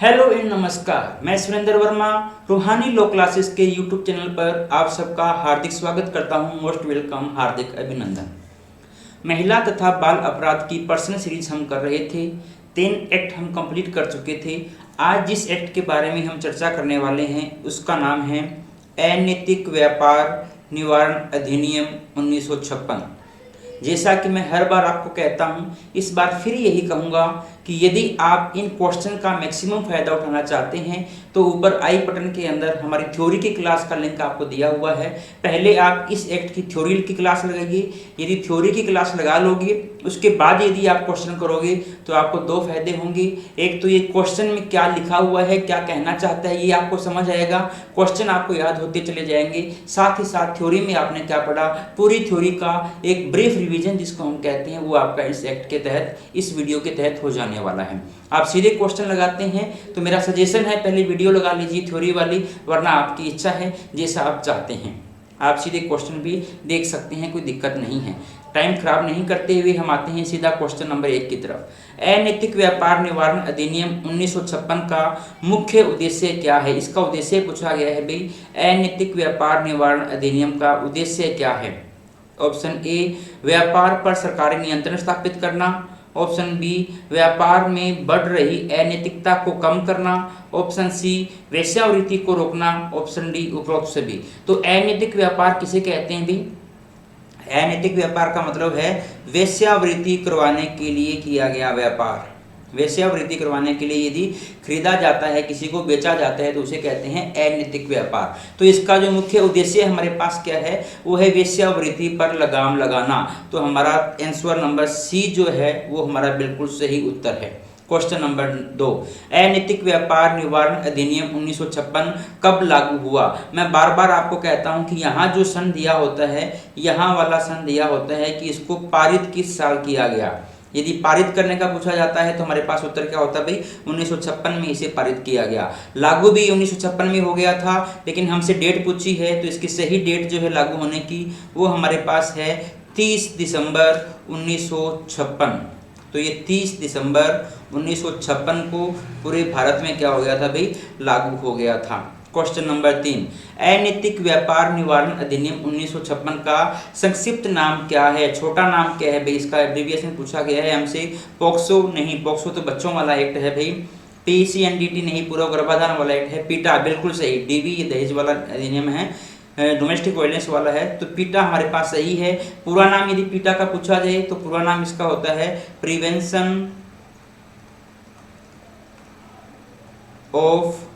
Hello and नमस्कार। मैं सुरेंद्र वर्मा रूहानी लॉ क्लासेस के यूट्यूब चैनल पर आप सबका हार्दिक स्वागत करता हूं। मोस्ट वेलकम, हार्दिक अभिनंदन। महिला तथा बाल अपराध की पर्सनल सीरीज हम कर रहे थे। 3 एक्ट हम कंप्लीट कर चुके थे। आज जिस एक्ट के बारे में हम चर्चा करने वाले हैं उसका नाम है अनैतिक व्यापार निवारण अधिनियम 1956। जैसा कि मैं हर बार आपको कहता हूं, इस बार फिर यही कहूंगा कि यदि आप इन क्वेश्चन का मैक्सिमम फायदा उठाना चाहते हैं तो ऊपर आई बटन के अंदर हमारी थ्योरी की क्लास का लिंक आपको दिया हुआ है। पहले आप इस एक्ट की थ्योरी की क्लास लगाइए। यदि थ्योरी की क्लास लगा लोगे उसके बाद यदि आप क्वेश्चन करोगे तो आपको 2 फायदे होंगे। एक तो ये क्वेश्चन में क्या लिखा हुआ है, क्या कहना चाहता है, ये आपको समझ आएगा, क्वेश्चन आपको याद होते चले जाएंगे। साथ ही साथ थ्योरी में आपने क्या पढ़ा, पूरी थ्योरी का एक ब्रीफ रिवीजन जिसको हम कहते हैं वो आपका इस एक्ट के तहत, इस वीडियो के तहत हो जाने वाला है। आप सीधे क्वेश्चन लगाते हैं तो मेरा सजेशन है पहले वीडियो लगा लीजिए थ्योरी वाली, वरना आपकी इच्छा है जैसा आप चाहते हैं आप सीधे क्वेश्चन भी देख सकते हैं, कोई दिक्कत नहीं है। टाइम खराब नहीं करते हुए हम आते हैं सीधा क्वेश्चन नंबर 1 की तरफ। अनैतिक व्यापार निवारण अधिनियम 1956 का मुख्य उद्देश्य क्या है? इसका उद्देश्य पूछा गया है भाई, अनैतिक व्यापार निवारण अधिनियम का उद्देश्य क्या है? ऑप्शन ए, व्यापार पर सरकारी नियंत्रण स्थापित करना। ऑप्शन बी, व्यापार में बढ़ रही अनैतिकता को कम करना। ऑप्शन सी, वेश्यावृत्ति को रोकना। ऑप्शन डी, उपरोक्त सभी। तो अनैतिक व्यापार किसे कहते हैं भी? अनैतिक व्यापार का मतलब है वेश्यावृत्ति करवाने के लिए किया गया व्यापार। वेश्यावृत्ति करवाने के लिए यदि खरीदा जाता है, किसी को बेचा जाता है तो उसे कहते हैं अनैतिक व्यापार। तो इसका जो मुख्य उद्देश्य हमारे पास क्या है, वो है वेश्यावृत्ति पर लगाम लगाना। तो हमारा आंसर नंबर सी जो है वो हमारा बिल्कुल सही उत्तर है। क्वेश्चन नंबर 2, अनैतिक व्यापार निवारण अधिनियम 1956 कब लागू हुआ? मैं बार बार आपको कहता हूं कि यहाँ जो सन दिया होता है, यहाँ वाला सन दिया होता है कि इसको पारित किस साल किया गया। यदि पारित करने का पूछा जाता है तो हमारे पास उत्तर क्या होता है भाई, 1956 में इसे पारित किया गया। लागू भी 1956 में हो गया था, लेकिन हमसे डेट पूछी है तो इसकी सही डेट जो है लागू होने की वो हमारे पास है 30 दिसंबर 1956। तो ये 30 दिसंबर 1956 को पूरे भारत में क्या हो गया था भाई, लागू हो गया था। क्वेश्चन नंबर 3, अनैतिक व्यापार निवारण अधिनियम 1956 का संक्षिप्त नाम क्या है? छोटा नाम क्या है भाई? इसका एब्रिविएशन पूछा गया है हमसे। पॉक्सो नहीं, पॉक्सो तो बच्चों वाला एक्ट है भाई। PCNDT नहीं, पूर्व गर्भाधान वाला एक्ट है। पीटा बिल्कुल सही। DV ये दहेज वाला अधिनियम है, डोमेस्टिक वायलेंस वाला है। तो पीटा हमारे पास सही है। पूरा नाम यदि पीटा का पूछा जाए तो पूरा नाम इसका होता है प्रिवेंशन ऑफ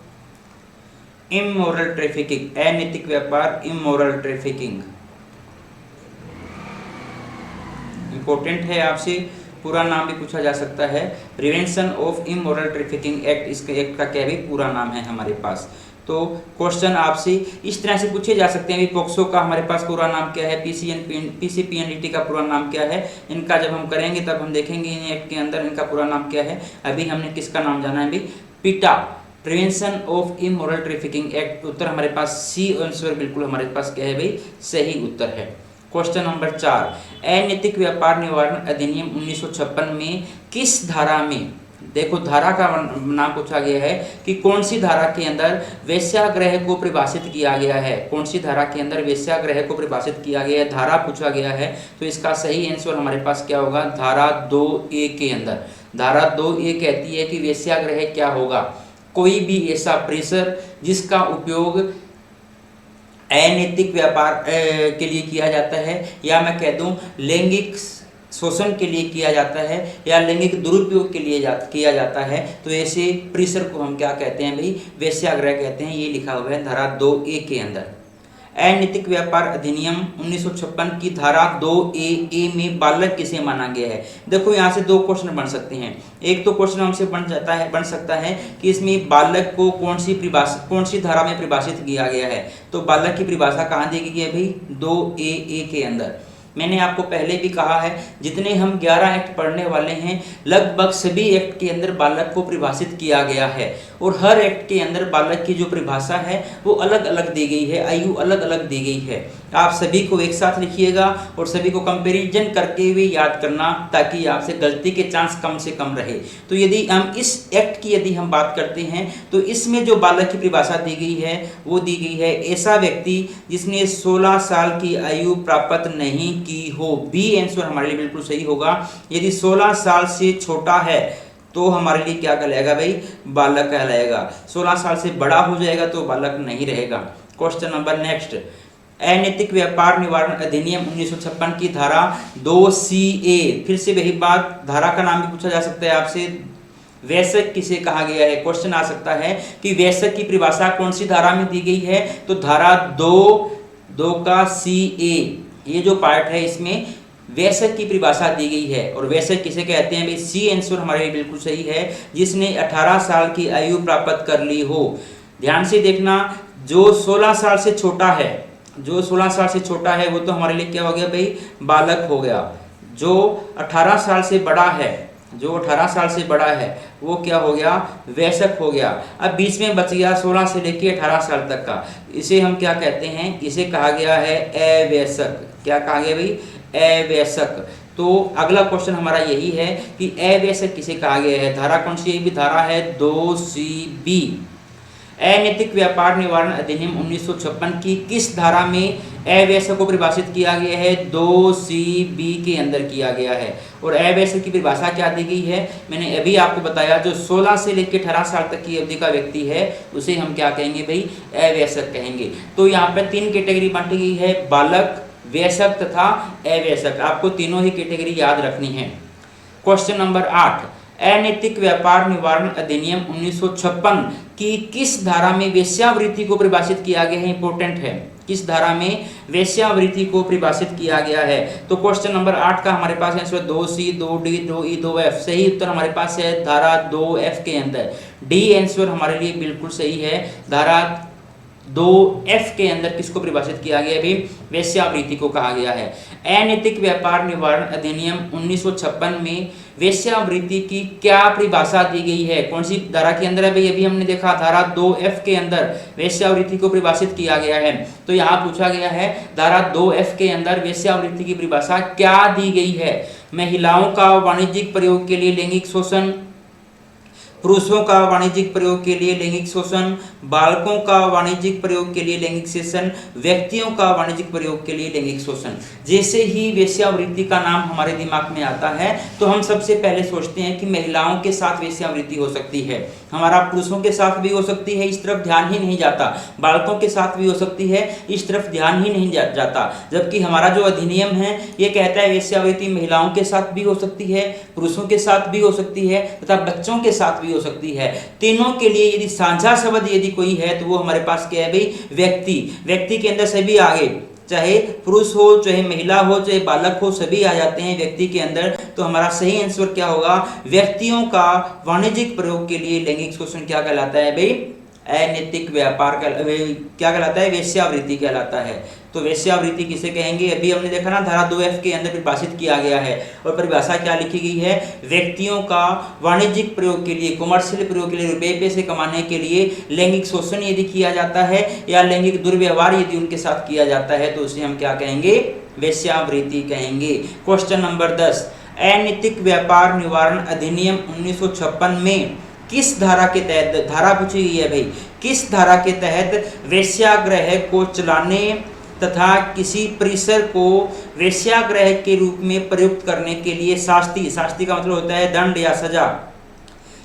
इमोरल ट्रैफिकिंग। अनैतिक व्यापार, इमोरल ट्रैफिकिंग। इंपॉर्टेंट है, आपसे पूरा नाम भी पूछा जा सकता है। Prevention of immoral trafficking act, इसके एक्ट का क्या भी पूरा नाम है हमारे पास। तो क्वेश्चन आपसे इस तरह से पूछे जा सकते हैं, पॉक्सो का हमारे पास पूरा नाम क्या है, PCPNDT का पूरा नाम क्या है। इनका जब हम करेंगे तब हम देखेंगे इन एक्ट के अंदर इनका पूरा नाम क्या है। अभी हमने किसका नाम जाना है भाई, PITA, prevention of immoral trafficking act. उत्तर हमारे पास सी आंसर बिल्कुल हमारे पास क्या है भाई, सही उत्तर है। क्वेश्चन नंबर 4, अनैतिक व्यापार निवारण अधिनियम 1956 में किस धारा में, देखो धारा का नाम पूछा गया है कि कौन सी धारा के अंदर वेश्यागृह को परिभाषित किया गया है। कौन सी धारा के अंदर वेश्यागृह को परिभाषित किया गया है, धारा पूछा गया है। तो इसका सही आंसर हमारे पास क्या होगा, धारा 2A के अंदर। धारा 2A कहती है कि वेश्यागृह क्या होगा, कोई भी ऐसा प्रेशर जिसका उपयोग अनैतिक व्यापार के लिए किया जाता है, या मैं कह दूं लैंगिक शोषण के लिए किया जाता है, या लैंगिक दुरुपयोग के लिए किया जाता है। तो ऐसे प्रेशर को हम क्या कहते हैं भाई, वेश्यागृह कहते हैं। ये लिखा हुआ है धारा 2A के अंदर। अनैतिक व्यापार अधिनियम 1956 की धारा 2A में बालक किसे माना गया है? देखो यहाँ से 2 क्वेश्चन बन सकते हैं। एक तो क्वेश्चन हमसे बन सकता है कि इसमें बालक को कौन सी धारा में परिभाषित किया गया है। तो बालक की परिभाषा कहाँ दी गई है भाई, 2AA के अंदर। मैंने आपको पहले भी कहा है, जितने हम 11 एक्ट पढ़ने वाले हैं लगभग सभी एक्ट के अंदर बालक को परिभाषित किया गया है और हर एक्ट के अंदर बालक की जो परिभाषा है वो अलग अलग दी गई है, आयु अलग अलग दी गई है। आप सभी को एक साथ लिखिएगा और सभी को कंपैरिजन करके हुए याद करना ताकि आपसे गलती के चांस कम से कम रहे। तो यदि हम इस एक्ट की यदि हम बात करते हैं तो इसमें जो बालक की परिभाषा दी गई है वो दी गई है ऐसा व्यक्ति जिसने 16 साल की आयु प्राप्त नहीं की हो। बी आंसर हमारे लिए बिल्कुल सही होगा। यदि 16 साल से छोटा है तो हमारे लिए क्या कहलाएगा भाई, बालक कहलाएगा। 16 साल से बड़ा हो जाएगा तो बालक नहीं रहेगा। क्वेश्चन नंबर नेक्स्ट, अनैतिक व्यापार निवारण अधिनियम 1956 की धारा 2CA, फिर से वही बात, धारा का नाम भी पूछा जा सकता है आपसे, वैश्यक किसे कहा गया है। क्वेश्चन आ सकता है कि वैश्यक की परिभाषा कौन सी धारा में दी गई है, तो धारा 2 का CA, ये जो पार्ट है इसमें वैश्यक की परिभाषा दी गई है। और वैश्यक किसे कहते हैं भाई, सी आंसर हमारे लिए बिल्कुल सही है, जिसने 18 साल की आयु प्राप्त कर ली हो। ध्यान से देखना, जो 16 साल से छोटा है, जो 16 साल से छोटा है वो तो हमारे लिए क्या हो गया भाई, बालक हो गया। जो 18 साल से बड़ा है, जो 18 साल से बड़ा है वो क्या हो गया, वयस्क हो गया। अब बीच में बच गया 16 से लेकर 18 साल तक का, इसे हम क्या कहते हैं, इसे कहा गया है अवयस्क। क्या कहा गया भाई, अवयस्क। तो अगला क्वेश्चन हमारा यही है कि अवयस्क किसे कहा गया है। धारा कौन सी, भी धारा है 2CB। अनैतिक व्यापार निवारण अधिनियम 1956 की किस धारा में अवयस्क को परिभाषित किया गया है, 2CB के अंदर किया गया है। और अवयस्क की परिभाषा क्या दी गई है, मैंने अभी आपको बताया, जो 16 से लेकर 18 साल तक की अवधि का व्यक्ति है उसे हम क्या कहेंगे भाई, अवयस्क कहेंगे। तो यहाँ पे 3 कैटेगरी बांटी गई है, बालक, वयस्क तथा अवयस्क। आपको तीनों ही कैटेगरी याद रखनी है। क्वेश्चन नंबर 8, अनैतिक व्यापार निवारण अधिनियम 1956 की किस धारा में वेश्यावृत्ति को परिभाषित किया गया है, इंपॉर्टेंट है, किस धारा में वेश्यावृत्ति को परिभाषित किया गया है। तो क्वेश्चन नंबर 8 का हमारे पास answer 2C, 2D, 2E, 2F। सही उत्तर हमारे पास है धारा 2F के अंदर। डी आंसर हमारे लिए बिल्कुल सही है, धारा 2F के अंदर किसको परिभाषित किया गया है, वेश्यावृत्ति को कहा गया है। अनैतिक व्यापार निवारण अधिनियम 1956 में वेश्यावृत्ति की क्या परिभाषा दी गई है, कौन सी धारा के अंदर है भाई, अभी हमने देखा धारा 2F के अंदर वेश्यावृत्ति को परिभाषित किया गया है। तो यहाँ पूछा गया है धारा 2F के अंदर वेश्यावृत्ति की परिभाषा क्या दी गई है। महिलाओं का वाणिज्यिक प्रयोग के लिए लैंगिक शोषण, पुरुषों का वाणिज्यिक प्रयोग के लिए लैंगिक शोषण, बालकों का वाणिज्यिक प्रयोग के लिए लैंगिक शोषण, व्यक्तियों का वाणिज्यिक प्रयोग के लिए लैंगिक शोषण। जैसे ही वेश्यावृत्ति का नाम हमारे दिमाग में आता है तो हम सबसे पहले सोचते हैं कि महिलाओं के साथ वेश्यावृत्ति हो सकती है, हमारा पुरुषों के साथ भी हो सकती है, इस तरफ ध्यान ही नहीं जाता, बालकों के साथ भी हो सकती है, इस तरफ ध्यान ही नहीं जाता। जबकि हमारा जो अधिनियम है ये कहता है वेश्यावृत्ति महिलाओं के साथ भी हो सकती है, पुरुषों के साथ भी हो सकती है तथा बच्चों के साथ भी हो सकती है। तीनों के लिए यदि साझा शब्द यदि कोई है तो वो हमारे पास क्या है भाई, व्यक्ति। व्यक्ति के अंदर सभी आगे, चाहे पुरुष हो, चाहे महिला हो, चाहे बालक हो, सभी आ जाते हैं व्यक्ति के अंदर। तो हमारा सही आंसर क्या होगा, व्यक्तियों का वाणिज्यिक प्रयोग के लिए लैंगिक शोषण क्या कहलाता है भाई, अनैतिक व्यापार का क्या कहलाता है, वेश्यावृत्ति कहलाता है। तो वेश्यावृत्ति किसे कहेंगे, अभी हमने देखा ना धारा 2F के अंदर परिभाषित किया गया है। और परिभाषा क्या लिखी गई है, व्यक्तियों का वाणिज्यिक प्रयोग के लिए, कमर्शियल प्रयोग के लिए, रुपए पैसे कमाने के लिए लैंगिक शोषण यदि किया जाता है या लैंगिक दुर्व्यवहार यदि उनके साथ किया जाता है तो उसे हम क्या कहेंगे, वेश्यावृत्ति कहेंगे। क्वेश्चन नंबर 10, अनैतिक व्यापार निवारण अधिनियम 1956 में किस धारा के तहत, धारा पूछी गई है भाई, किस धारा के तहत वेश्यागृह को चलाने तथा किसी परिसर को वेश्यागृह के रूप में प्रयुक्त करने के लिए शास्ति, शास्ति का मतलब होता है दंड या सजा,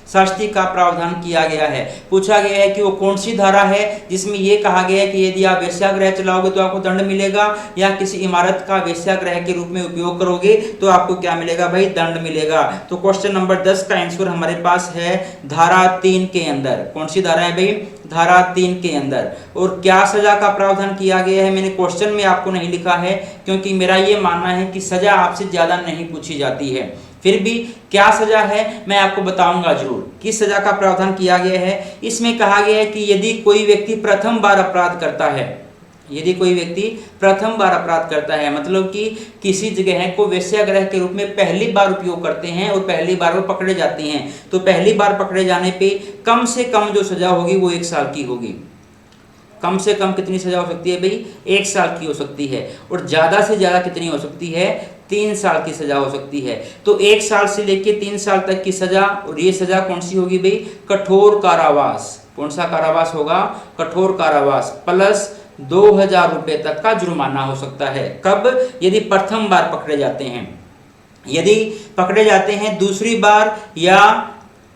शास्ति का प्रावधान किया गया है। पूछा गया है कि वो कौन सी धारा है जिसमें ये कहा गया है कि यदि आप वेश्यागृह चलाओगे तो आपको दंड मिलेगा, या किसी इमारत का वेश्यागृह के रूप में उपयोग करोगे तो आपको क्या मिलेगा भाई, दंड मिलेगा। तो क्वेश्चन नंबर 10 का आंसर हमारे पास है धारा 3 के अंदर। कौन सी धारा है भाई, धारा 3 के अंदर। और क्या सजा का प्रावधान किया गया है, मैंने क्वेश्चन में आपको नहीं लिखा है क्योंकि मेरा ये मानना है कि सजा आपसे ज्यादा नहीं पूछी जाती है। फिर भी क्या सजा है मैं आपको बताऊंगा जरूर, किस सजा का प्रावधान किया गया है। इसमें कहा गया है कि यदि कोई व्यक्ति प्रथम बार अपराध करता है, यदि कोई व्यक्ति प्रथम बार अपराध करता है, मतलब कि किसी जगह को वेश्यागृह के रूप में पहली बार उपयोग करते हैं और पहली बार वो पकड़े जाते हैं, तो पहली बार पकड़े जाने पे कम से कम जो सजा होगी वो 1 साल की होगी। कम से कम कितनी सजा हो सकती है भाई? 1 साल की हो सकती है। और ज़्यादा से ज़्यादा कितनी हो सकती है? 3 साल की सजा हो सकती है। तो 1 साल से लेकर 3 साल तक की सजा, और ये सजा कौन सी होगी भाई? कठोर कारावास। कौन सा कारावास होगा? कठोर कारावास प्लस 2000 रुपये तक का जुर्माना हो सकता है। कब? यदि प्रथम बार पकड़े जाते हैं। यदि पकड़े जाते हैं दूसरी बार या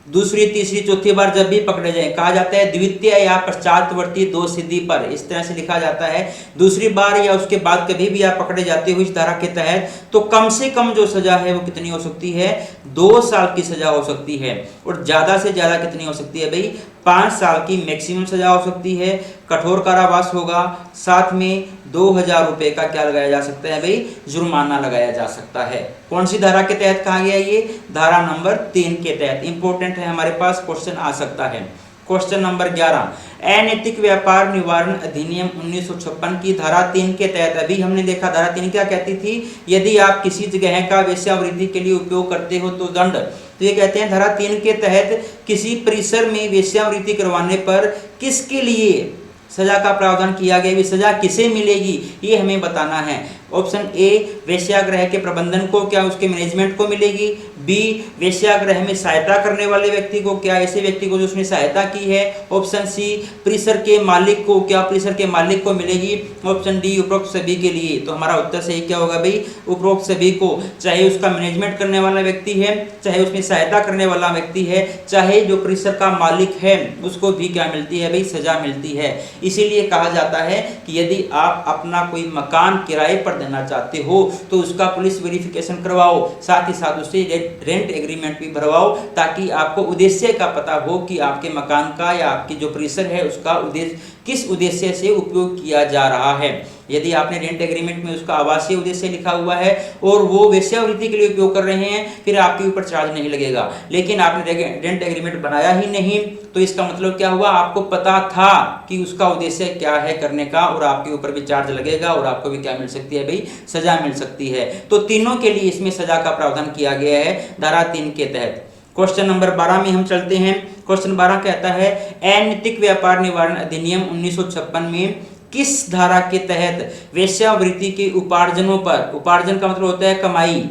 दूसरी, तीसरी, चौथी बार जब भी पकड़े जाए, कहा जाता है द्वितीय या पश्चातवर्ती दोषसिद्धि पर, इस तरह से लिखा जाता है। दूसरी बार या उसके बाद कभी भी आप पकड़े जाते हो इस धारा के तहत, तो कम से कम जो सजा है वो कितनी हो सकती है? 2 साल की सजा हो सकती है। और ज्यादा से ज्यादा कितनी हो सकती है भाई? 5 साल की मैक्सिमम सजा हो सकती है। कठोर कारावास होगा, साथ में 2000 रुपये का क्या लगाया जा सकता है भाई? जुर्माना लगाया जा सकता है। कौन सी धारा के तहत कहा गया? ये धारा नंबर 3 के तहत। इंपॉर्टेंट है, हमारे पास क्वेश्चन आ सकता है। क्वेश्चन नंबर 11, अनैतिक व्यापार निवारण अधिनियम 1956 की धारा 3 के तहत, अभी हमने देखा धारा 3 क्या कहती थी? यदि आप किसी जगह का वेश्यावृत्ति के लिए उपयोग करते हो तो दंड। तो ये कहते हैं धारा 3 के तहत किसी परिसर में वेश्यावृत्ति करवाने पर किसके लिए सजा का प्रावधान किया गया, सजा किसे मिलेगी, ये हमें बताना है। ऑप्शन ए, वेश्यागृह के प्रबंधन को, क्या उसके मैनेजमेंट को मिलेगी। बी, वेश्यागृह में सहायता करने वाले व्यक्ति को, क्या ऐसे व्यक्ति को जो उसने सहायता की है। ऑप्शन सी, परिसर के मालिक को, क्या परिसर के मालिक को मिलेगी। ऑप्शन डी, उपरोक्त सभी के लिए। तो हमारा उत्तर सही क्या होगा भाई? उपरोक्त सभी को, चाहे उसका मैनेजमेंट करने वाला व्यक्ति है, चाहे उसमें सहायता करने वाला व्यक्ति है, चाहे जो परिसर का मालिक है, उसको भी क्या मिलती है भाई? सजा मिलती है। इसीलिए कहा जाता है कि यदि आप अपना कोई मकान किराए पर देना चाहते हो तो उसका पुलिस वेरिफिकेशन करवाओ, साथ ही साथ उससे रेंट एग्रीमेंट भी भरवाओ, ताकि आपको उद्देश्य का पता हो कि आपके मकान का या आपकी जो परिसर है उसका उद्देश्य किस उद्देश्य से उपयोग किया जा रहा है। यदि आपने रेंट एग्रीमेंट में उसका आवासीय उद्देश्य लिखा हुआ है और वो वेश्यावृत्ति के लिए उपयोग कर रहे हैं, फिर आपके ऊपर चार्ज नहीं लगेगा। लेकिन आपने रेंट एग्रीमेंट बनाया ही नहीं, तो इसका मतलब क्या हुआ? आपको पता था कि उसका उद्देश्य क्या है करने का, और आपके ऊपर भी चार्ज लगेगा और आपको भी क्या मिल सकती है भाई? सजा मिल सकती है। तो तीनों के लिए इसमें सजा का प्रावधान किया गया है धारा 3 के तहत। क्वेश्चन नंबर 12 में हम चलते हैं। क्वेश्चन 12 कहता है, अनैतिक व्यापार निवारण अधिनियम 1956 में किस धारा के तहत वेश्यावृत्ति के उपार्जनों पर, उपार्जन का मतलब होता है कमाई,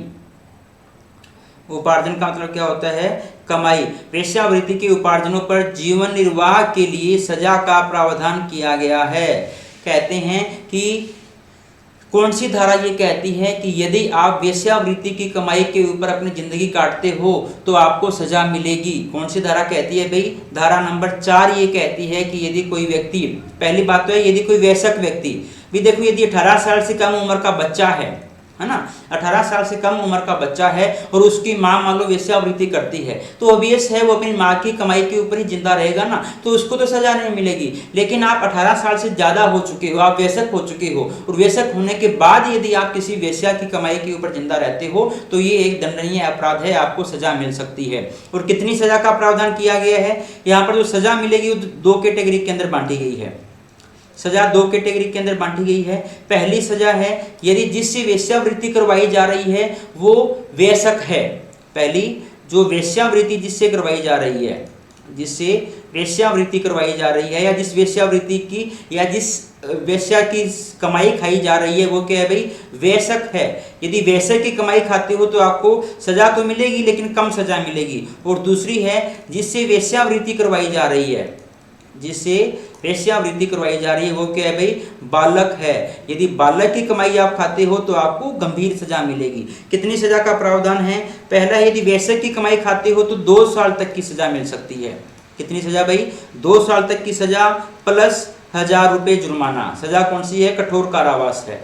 उपार्जन का मतलब क्या होता है? कमाई, वेश्यावृत्ति के उपार्जनों पर जीवन निर्वाह के लिए सजा का प्रावधान किया गया है। कहते हैं कि कौन सी धारा ये कहती है कि यदि आप वेश्यावृत्ति की कमाई के ऊपर अपनी जिंदगी काटते हो तो आपको सजा मिलेगी। कौन सी धारा कहती है भाई? धारा नंबर 4 ये कहती है कि यदि कोई व्यक्ति, पहली बात तो है यदि कोई वयस्क व्यक्ति भी, देखो यदि 18 साल से कम उम्र का बच्चा है ना, 18 साल से कम उम्र का बच्चा है और उसकी माँ मान लो वेश्यावृत्ति करती है, तो ऑब्वियस है वो अपनी माँ की कमाई के ऊपर ही जिंदा रहेगा ना, तो उसको तो सजा नहीं मिलेगी। लेकिन आप 18 साल से ज्यादा हो चुके हो, आप वयस्क हो चुके हो, और वयस्क होने के बाद यदि आप किसी वेश्या की कमाई के ऊपर जिंदा रहते हो तो ये एक दंडनीय अपराध है, आपको सजा मिल सकती है। और कितनी सजा का प्रावधान किया गया है? यहाँ पर जो सजा मिलेगी वो 2 कैटेगरी के अंदर बांटी गई है। सजा 2 कैटेगरी के अंदर बांटी गई है। पहली सजा है यदि जिससे वेश्यावृत्ति करवाई जा रही है वो वयस्क है। पहली जो वेश्यावृत्ति जिससे करवाई जा रही है, जिससे वेश्यावृत्ति करवाई जा रही है, या जिस वेश्यावृत्ति की या जिस वेश्या की कमाई खाई जा रही है वो क्या है भाई? वयस्क है। यदि वयस्क की कमाई खाते हो तो आपको सजा तो मिलेगी लेकिन कम सजा मिलेगी। और दूसरी है जिससे वेश्यावृत्ति करवाई जा रही है, जिससे वेश्यावृत्ति करवाई जा रही है वो क्या है भाई? बालक है। यदि बालक की कमाई आप खाते हो तो आपको गंभीर सजा मिलेगी। कितनी सजा का प्रावधान है? पहला, यदि वयस्क की कमाई खाते हो तो 2 साल तक की सजा मिल सकती है। कितनी सजा भाई? 2 साल तक की सजा प्लस 1000 रुपये जुर्माना। सजा कौन सी है? कठोर कारावास है।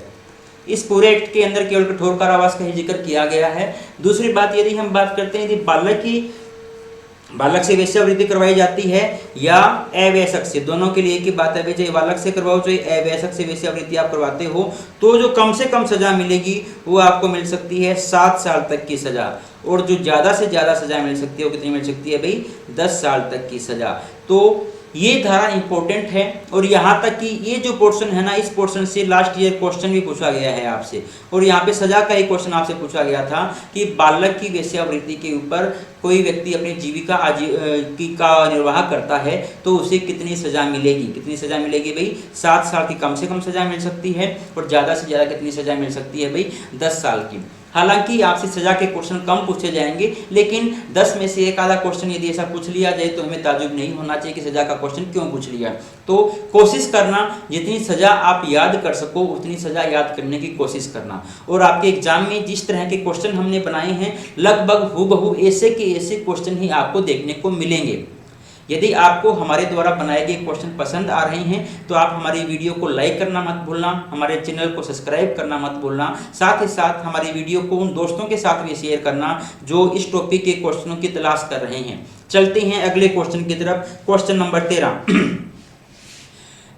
इस पूरे एक्ट के अंदर केवल कठोर कारावास का ही जिक्र किया गया है। दूसरी बात, यदि हम बात करते हैं यदि बालक से वेश्यावृत्ति करवाई जाती है या अवयस्क से, दोनों के लिए की बात है, चाहे बालक से करवाओ चाहे अवयस्क से वेश्यावृत्ति आप करवाते हो, तो जो कम से कम सजा मिलेगी वो आपको मिल सकती है 7 साल तक की सजा। और जो ज़्यादा से ज़्यादा सजा मिल सकती है वो कितनी मिल सकती है भाई? 10 साल तक की सजा। तो ये धारा इंपॉर्टेंट है और यहाँ तक कि ये जो पोर्शन है ना, इस पोर्शन से लास्ट ईयर क्वेश्चन भी पूछा गया है आपसे। और यहाँ पे सजा का एक क्वेश्चन आपसे पूछा गया था कि बालक की वेश्यावृत्ति के ऊपर कोई व्यक्ति अपनी जीविका का निर्वाह करता है तो उसे कितनी सजा मिलेगी। कितनी सजा मिलेगी भाई? 7 साल की कम से कम सजा मिल सकती है और ज़्यादा से ज़्यादा कितनी सजा मिल सकती है भाई? 10 साल की। हालांकि आपसे सजा के क्वेश्चन कम पूछे जाएंगे, लेकिन 10 में से एक आधा क्वेश्चन यदि ऐसा पूछ लिया जाए तो हमें ताजुब नहीं होना चाहिए कि सजा का क्वेश्चन क्यों पूछ लिया। तो कोशिश करना जितनी सजा आप याद कर सको उतनी सजा याद करने की कोशिश करना। और आपके एग्जाम में जिस तरह के क्वेश्चन हमने बनाए हैं लगभग हूबहू ऐसे के ऐसे क्वेश्चन ही आपको देखने को मिलेंगे। यदि आपको हमारे द्वारा बनाए गए क्वेश्चन पसंद आ रहे हैं तो आप हमारी वीडियो को लाइक करना मत भूलना, हमारे चैनल को सब्सक्राइब करना मत भूलना, साथ ही साथ हमारी वीडियो को उन दोस्तों के साथ भी शेयर करना जो इस टॉपिक के क्वेश्चनों की तलाश कर रहे हैं। चलते हैं अगले क्वेश्चन की तरफ। Question number 13।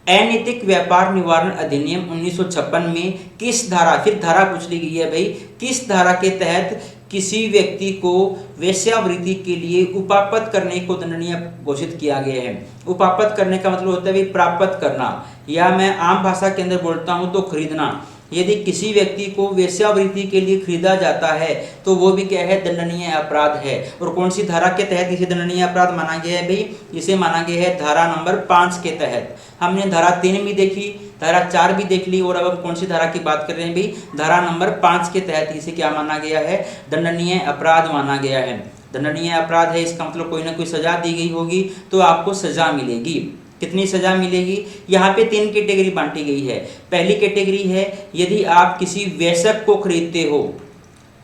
अनैतिक व्यापार निवारण अधिनियम 1956 में किस धारा, फिर धारा पूछ ली गई है भाई, किस धारा के तहत किसी व्यक्ति को वेश्यावृत्ति के लिए उपापत करने को दंडनीय घोषित किया गया है। उपापत करने का मतलब होता है भाई प्राप्त करना, या मैं आम भाषा के अंदर बोलता हूं तो खरीदना। यदि किसी व्यक्ति को वेश्यावृत्ति के लिए खरीदा जाता है तो वो भी क्या है? दंडनीय अपराध है। और कौन सी धारा के तहत इसे दंडनीय अपराध माना गया है भाई? इसे माना गया है धारा नंबर 5 के तहत। हमने धारा 3 भी देखी, धारा 4 भी देख ली, और अब हम कौन सी धारा की बात कर रहे हैं भाई? धारा नंबर 5 के तहत इसे क्या माना गया है? दंडनीय अपराध माना गया है। दंडनीय अपराध है, इसका मतलब कोई ना कोई सजा दी गई होगी तो आपको सजा मिलेगी। कितनी सजा मिलेगी? यहाँ पे 3 कैटेगरी बांटी गई है। पहली कैटेगरी है यदि आप किसी वेश्यक को खरीदते हो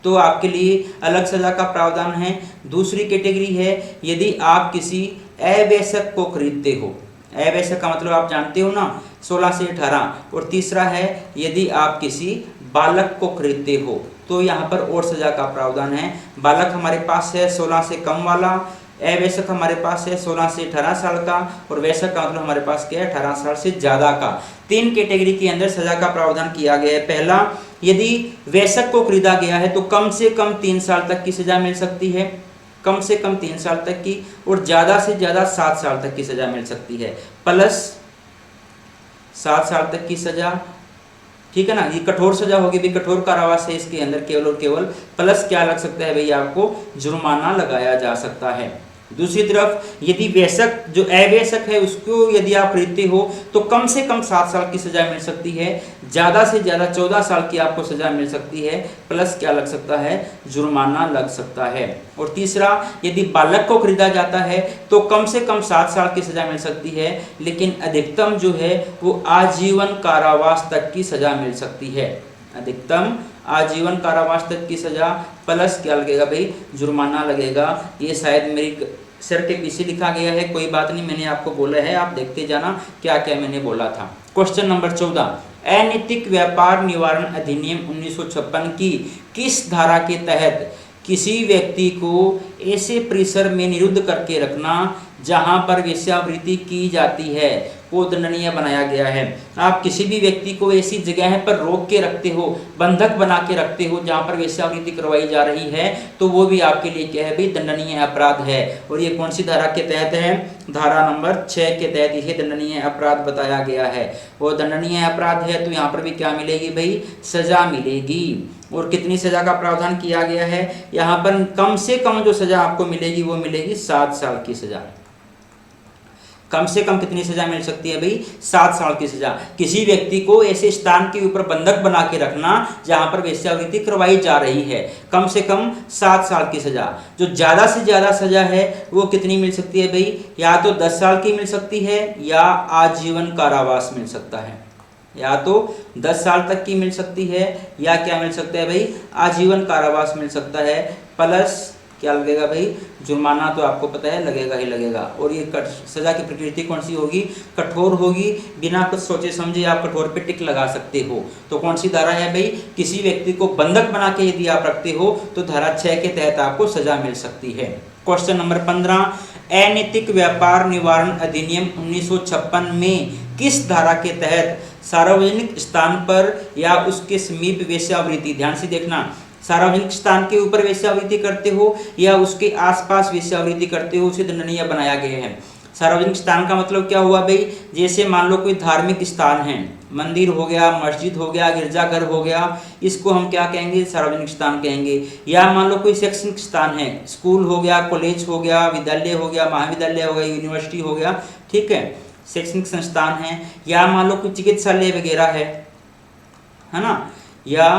तो आपके लिए अलग सजा का प्रावधान है। दूसरी कैटेगरी है यदि आप किसी अवेश्यक को खरीदते हो। अवेश्यक का मतलब आप जानते हो ना, 16 से 18। और तीसरा है यदि आप किसी बालक को खरीदते हो तो यहाँ पर और सजा का प्रावधान है। बालक हमारे पास है 16 से कम वाला, अवेश्यक हमारे पास है 16 से 18 साल का, और वैश्यक का मतलब हमारे पास क्या है? 18 साल से ज़्यादा का। 3 कैटेगरी के अंदर सजा का प्रावधान किया गया है। पहला, यदि वैश्यक को खरीदा गया है तो कम से कम 3 साल तक की सजा मिल सकती है, कम से कम 3 साल तक की, और ज़्यादा से ज़्यादा 7 साल तक की सजा मिल सकती है, प्लस 7 साल तक की सजा। ठीक है ना, ये कठोर सजा होगी भी, कठोर कारावास है इसके अंदर केवल और केवल। प्लस क्या लग सकता है भैया? आपको जुर्माना लगाया जा सकता है। दूसरी तरफ यदि वेश्यक जो अवेश्यक है उसको यदि आप खरीदते हो तो कम से कम 7 साल की सजा मिल सकती है, ज़्यादा से ज़्यादा 14 साल की आपको सजा मिल सकती है, प्लस क्या लग सकता है? जुर्माना लग सकता है। और तीसरा, यदि बालक को खरीदा जाता है तो कम से कम 7 साल की सजा मिल सकती है, लेकिन अधिकतम जो है वो आजीवन कारावास तक की सजा मिल सकती है। अधिकतम आजीवन कारावास तक की सजा, प्लस क्या लगेगा भाई? जुर्माना लगेगा। ये शायद मेरी सर के पीछे लिखा गया है, कोई बात नहीं, मैंने आपको बोला है, आप देखते जाना क्या क्या मैंने बोला था। Question number 14। अनैतिक व्यापार निवारण अधिनियम 1956 की किस धारा के तहत किसी व्यक्ति को ऐसे परिसर में निरुद्ध करके रखना जहां पर वेश्यावृत्ति की जाती है को दंडनीय बनाया गया है? आप किसी भी व्यक्ति को ऐसी जगह पर रोक के रखते हो, बंधक बना के रखते हो जहां पर वेश्यावृत्ति करवाई जा रही है तो वो भी आपके लिए क्या है भाई? दंडनीय अपराध है। और ये कौन सी धारा के तहत है? धारा नंबर 6 के तहत इसे दंडनीय अपराध बताया गया है। वो दंडनीय अपराध है तो यहाँ पर भी क्या मिलेगी भाई? सजा मिलेगी। और कितनी सजा का प्रावधान किया गया है? यहाँ पर कम से कम जो सजा आपको मिलेगी वो मिलेगी 7 साल की सजा। कम से कम कितनी सजा मिल सकती है भाई? 7 साल की सजा। किसी व्यक्ति को ऐसे स्थान के ऊपर बंधक बना के रखना जहां पर वेश्यावृत्ति करवाई जा रही है, कम से कम 7 साल की सजा। जो ज़्यादा से ज़्यादा सजा है वो कितनी मिल सकती है भाई? या तो 10 साल की मिल सकती है या आजीवन कारावास मिल सकता है। या तो 10 साल तक की मिल सकती है या क्या मिल सकता है भाई? आजीवन कारावास मिल सकता है, प्लस क्या लगेगा भाई? जुर्माना तो आपको पता है लगेगा ही लगेगा। और ये सजा की प्रकृति कौन सी होगी? कठोर होगी। बिना कुछ सोचे समझे आप कठोर पे टिक लगा सकते हो। तो कौन सी धारा है भाई? किसी व्यक्ति को बंधक बना के यदि आप रखते हो तो धारा 6 के तहत आपको सजा मिल सकती है। Question number 15। अनैतिक व्यापार निवारण अधिनियम 1956 में किस धारा के तहत सार्वजनिक स्थान पर या उसके समीप वेश्यावृत्ति, ध्यान से देखना, सार्वजनिक स्थान के ऊपर वेश्यावृत्ति करते हो या उसके आसपास वेश्यावृत्ति करते हो उसे दंडनीय बनाया गया है? सार्वजनिक स्थान का मतलब क्या हुआ भाई, जैसे मान लो कोई धार्मिक स्थान है, मंदिर हो गया, मस्जिद हो गया, गिरजाघर हो गया, इसको हम क्या कहेंगे, सार्वजनिक स्थान कहेंगे। या मान लो कोई शैक्षणिक स्थान है, स्कूल हो गया, कॉलेज हो गया, विद्यालय हो गया, महाविद्यालय हो गया, यूनिवर्सिटी हो गया, ठीक है, शैक्षणिक संस्थान है। या मान लो कोई चिकित्सालय वगैरह है ना, या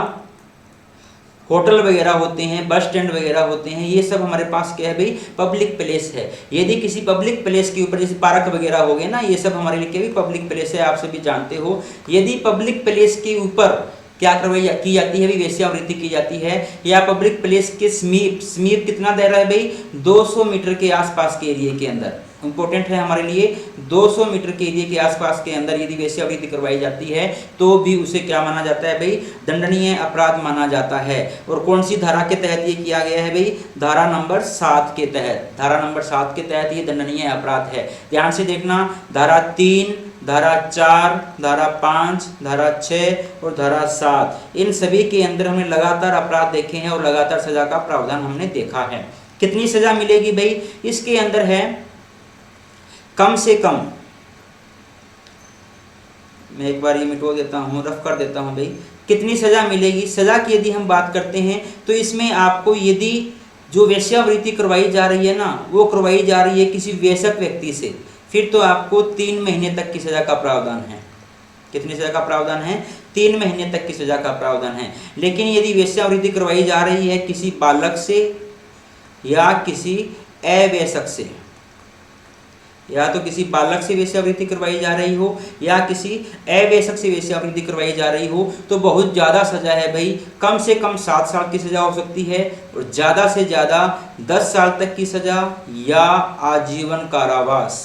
होटल वगैरह होते हैं, बस स्टैंड वगैरह होते हैं, ये सब हमारे पास क्या है भाई, पब्लिक प्लेस है। यदि किसी पब्लिक प्लेस के ऊपर, जैसे पार्क वगैरह हो गए ना, ये सब हमारे लिए क्या भी पब्लिक प्लेस है, आप सभी जानते हो। यदि पब्लिक प्लेस के ऊपर क्या करवाई की जाती है भाई, वेश्यावृत्ति की जाती है, या पब्लिक प्लेस के समीप कितना दायरा है भाई, 200 मीटर के आसपास के एरिया के अंदर, इंपॉर्टेंट है हमारे लिए, 200 मीटर के एरिया के आसपास के अंदर यदि वेश्यावृत्ति करवाई जाती है तो भी उसे क्या माना जाता है भाई, दंडनीय अपराध माना जाता है। और कौन सी धारा के तहत ये किया गया है भाई, धारा नंबर 7 के तहत, धारा नंबर 7 के तहत ये दंडनीय अपराध है। ध्यान से देखना, धारा 3, धारा 4, धारा 5, धारा 6 और धारा 7, इन सभी के अंदर हमने लगातार अपराध देखे हैं और लगातार सजा का प्रावधान हमने देखा है। कितनी सजा मिलेगी भाई, इसके अंदर है कम से कम, मैं एक बार ये मिटो देता हूँ, रफ कर देता हूँ भाई, कितनी सजा मिलेगी। सजा की यदि हम बात करते हैं तो इसमें आपको यदि जो वेश्यावृत्ति करवाई जा रही है ना, वो करवाई जा रही है किसी वेश्यक व्यक्ति से, फिर तो आपको 3 महीने तक की सजा का प्रावधान है। कितनी सजा का प्रावधान है, 3 महीने तक की सजा का प्रावधान है। लेकिन यदि वेश्यावृत्ति करवाई जा रही है किसी बालक से या किसी अवयस्क से, या तो किसी बालक से वेश्यावृत्ति करवाई जा रही हो या किसी अवयस्क से वेश्यावृत्ति करवाई जा रही हो, तो बहुत ज़्यादा सजा है भाई, कम से कम 7 साल की सजा हो सकती है और ज़्यादा से ज़्यादा 10 साल तक की सजा या आजीवन कारावास,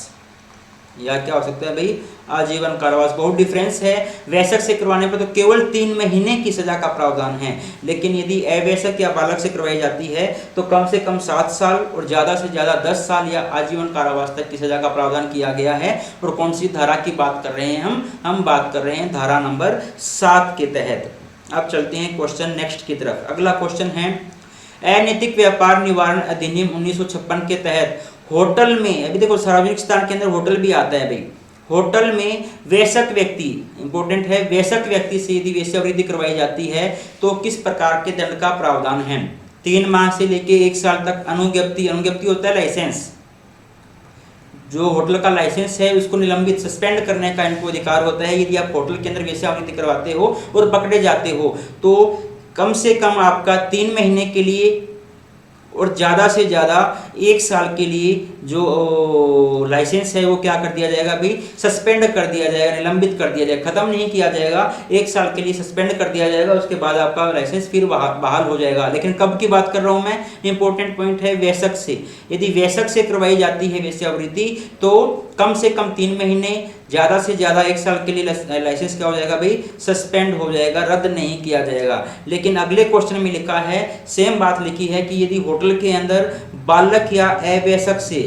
या क्या हो सकता है भाई, आजीवन कारावास। बहुत डिफरेंस है, वयस्क से करवाने पर तो केवल 3 महीने की सजा का प्रावधान है, लेकिन यदि अवयस्क या बालक से करवाई जाती है तो कम से कम 7 साल और ज़्यादा से ज़्यादा 10 साल या आजीवन कारावास तक की सजा का प्रावधान किया गया है। और कौन सी धारा की बात कर रहे हैं हम बात कर रहे हैं धारा नंबर 7 के तहत। अब चलते हैं क्वेश्चन नेक्स्ट की तरफ। अगला क्वेश्चन है, अनैतिक व्यापार निवारण अधिनियम 1956 के तहत होटल में, अभी देखो सार्वजनिक स्थान के अंदर होटल भी आता है भाई, होटल में वेश्यक व्यक्ति, इंपॉर्टेंट है, वेश्यक व्यक्ति से यदि वेश्यावृत्ति करवाई जाती है तो किस प्रकार के दंड का प्रावधान है। 3 माह से लेके 1 साल तक अनुज्ञप्ति, अनुज्ञप्ति होता है लाइसेंस, जो होटल का लाइसेंस है उसको निलंबित, सस्पेंड करने का इनको अधिकार होता है। यदि आप होटल के अंदर वेश्यावृत्ति करवाते हो और पकड़े जाते हो तो कम से कम आपका 3 महीने के लिए और ज़्यादा से ज़्यादा 1 साल के लिए जो लाइसेंस है वो क्या कर दिया जाएगा भाई, सस्पेंड कर दिया जाएगा, निलंबित कर दिया जाएगा, खत्म नहीं किया जाएगा, 1 साल के लिए सस्पेंड कर दिया जाएगा, उसके बाद आपका लाइसेंस फिर बहाल हो जाएगा। लेकिन कब की बात कर रहा हूँ मैं, इंपॉर्टेंट पॉइंट है वयस्क से। यदि वयस्क से करवाई जाती है वेश्यावृत्ति तो कम से कम 3 महीने, ज़्यादा से ज़्यादा 1 साल के लिए लाइसेंस क्या हो जाएगा भाई, सस्पेंड हो जाएगा, रद्द नहीं किया जाएगा। लेकिन अगले क्वेश्चन में लिखा है, सेम बात लिखी है कि यदि होटल के अंदर बालक या अवयस्क से,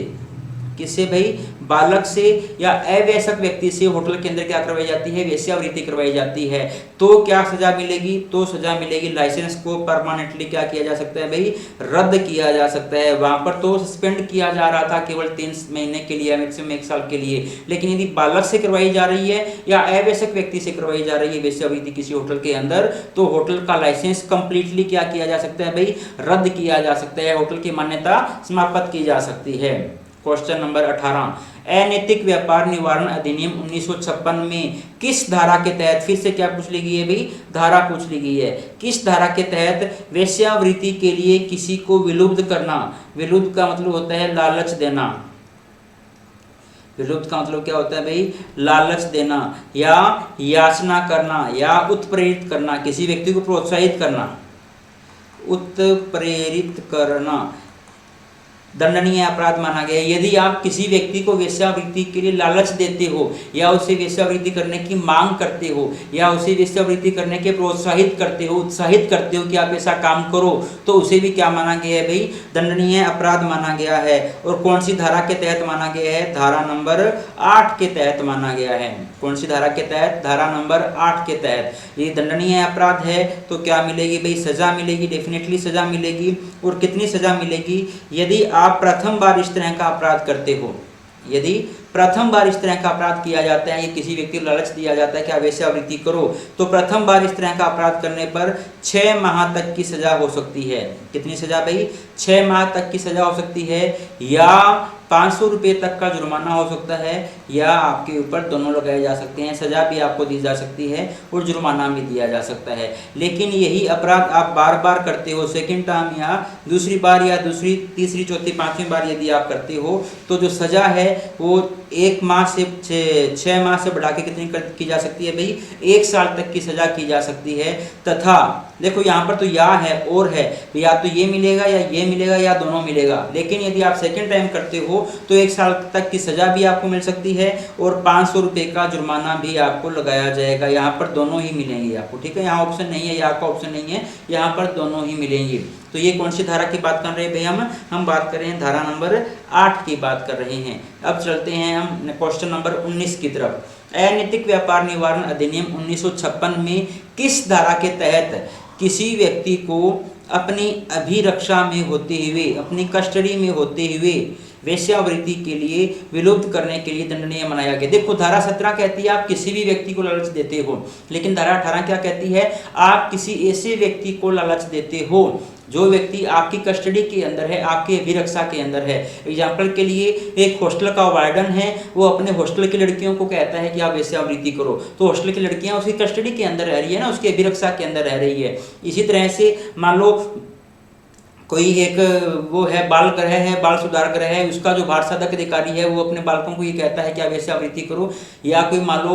किससे भाई, बालक से या अवयस्क व्यक्ति से होटल के अंदर क्या करवाई जाती है, वेश्यावृत्ति करवाई जाती है, तो क्या सजा मिलेगी, तो सजा मिलेगी, लाइसेंस को परमानेंटली क्या किया जा सकता है भाई, रद्द किया जा सकता है। वहां पर तो सस्पेंड किया जा रहा था केवल 3 महीने के लिए, मैक्सिमम 1 साल के लिए, लेकिन यदि बालक से करवाई जा रही है या अवयस्क व्यक्ति से करवाई जा रही है वेश्यावृत्ति किसी होटल के अंदर, तो होटल का लाइसेंस कंप्लीटली क्या किया जा सकता है भाई, रद्द किया जा सकता है, होटल की मान्यता समाप्त की जा सकती है। क्वेश्चन नंबर 18, अनैतिक व्यापार निवारण अधिनियम 1956 में किस धारा के तहत, फिर से क्या पूछ ली गई है भाई, धारा पूछ ली गई है, किस धारा के तहत वेश्यावृत्ति के लिए किसी को विलुप्त करना, विलुप्त का मतलब होता है लालच देना, विलुप्त का मतलब क्या होता है भाई, लालच देना या याचना करना या उत्प्रेरित करना, किसी व्यक्ति को प्रोत्साहित करना, उत्प्रेरित करना दंडनीय अपराध माना गया। यदि आप किसी व्यक्ति को वेश्यावृत्ति के लिए लालच देते हो या उसे वेश्यावृत्ति करने की मांग करते हो या उसे वेश्यावृत्ति करने के प्रोत्साहित करते हो, उत्साहित करते हो कि आप ऐसा काम करो, तो उसे भी क्या माना गया है भाई, दंडनीय अपराध माना गया है। और कौन सी धारा के तहत माना गया है, धारा नंबर 8 के तहत माना गया है। कौन सी धारा के तहत, धारा नंबर 8 के तहत ये दंडनीय अपराध है। तो क्या मिलेगी भाई, सजा मिलेगी, डेफिनेटली सजा मिलेगी। और कितनी सजा मिलेगी, यदि आप प्रथम बार इस तरह का अपराध करते हो, यदि प्रथम बार इस तरह का अपराध किया जाता है, ये किसी व्यक्ति को लालच दिया जाता है कि आप वेश्यावृत्ति करो, तो प्रथम बार इस तरह का अपराध करने पर 6 माह तक की सजा हो सकती है। कितनी सजा भाई? 6 माह तक की सजा हो सकती है, या 500 रुपये तक का जुर्माना हो सकता है, या आपके ऊपर दोनों लगाए जा सकते हैं। सजा भी आपको दी जा सकती है और जुर्माना भी दिया जा सकता है। लेकिन यही अपराध आप बार बार करते हो, सेकंड टाइम या दूसरी बार या दूसरी तीसरी चौथी पांचवी बार यदि आप करते हो, तो जो सजा है वो 1 माह से 6 माह से बढ़ा के कितनी की जा सकती है भाई? 1 साल तक की सजा की जा सकती है। तथा देखो यहाँ पर तो या है और है, या तो ये मिलेगा या ये मिलेगा या दोनों मिलेगा। लेकिन यदि आप सेकंड टाइम करते हो तो 1 साल तक की सजा भी आपको मिल सकती है और 500 रुपये का जुर्माना भी आपको लगाया जाएगा। यहाँ पर दोनों ही मिलेंगे आपको, ठीक है। यहाँ ऑप्शन नहीं है, या का ऑप्शन नहीं है, यहाँ पर दोनों ही मिलेंगे। तो ये कौन सी धारा की बात कर रहे हैं भाई? हम बात कर रहे हैं धारा नंबर 8 की बात कर रहे हैं। अब चलते हैं हम क्वेश्चन नंबर 19 की तरफ। अनैतिक व्यापार निवारण अधिनियम 1956 में किस धारा के तहत किसी व्यक्ति को अपनी अभिरक्षा में होते हुए, अपनी कस्टडी में होते हुए वेश्यावृत्ति के लिए विलुप्त करने के लिए दंडनीय बनाया गया? देखो धारा 17 कहती है आप किसी भी व्यक्ति को लालच देते हो, लेकिन धारा 18 क्या कहती है? आप किसी ऐसे व्यक्ति को लालच देते हो जो व्यक्ति आपकी कस्टडी के अंदर है, आपकी अभिरक्षा के अंदर है। एग्जाम्पल के लिए एक हॉस्टल का वार्डन है, वो अपने हॉस्टल की लड़कियों को कहता है कि आप वेश्यावृत्ति करो, तो हॉस्टल की लड़कियां उसकी कस्टडी के अंदर रह रही है ना, उसकी अभिरक्षा के अंदर रह रही है। इसी तरह से मान लो कोई एक वो है बाल गृह है, बाल सुधार गृह है, उसका जो भारसाधक अधिकारी है वो अपने बालकों को ये कहता है कि आप वेश्यावृत्ति करो। या कोई मान लो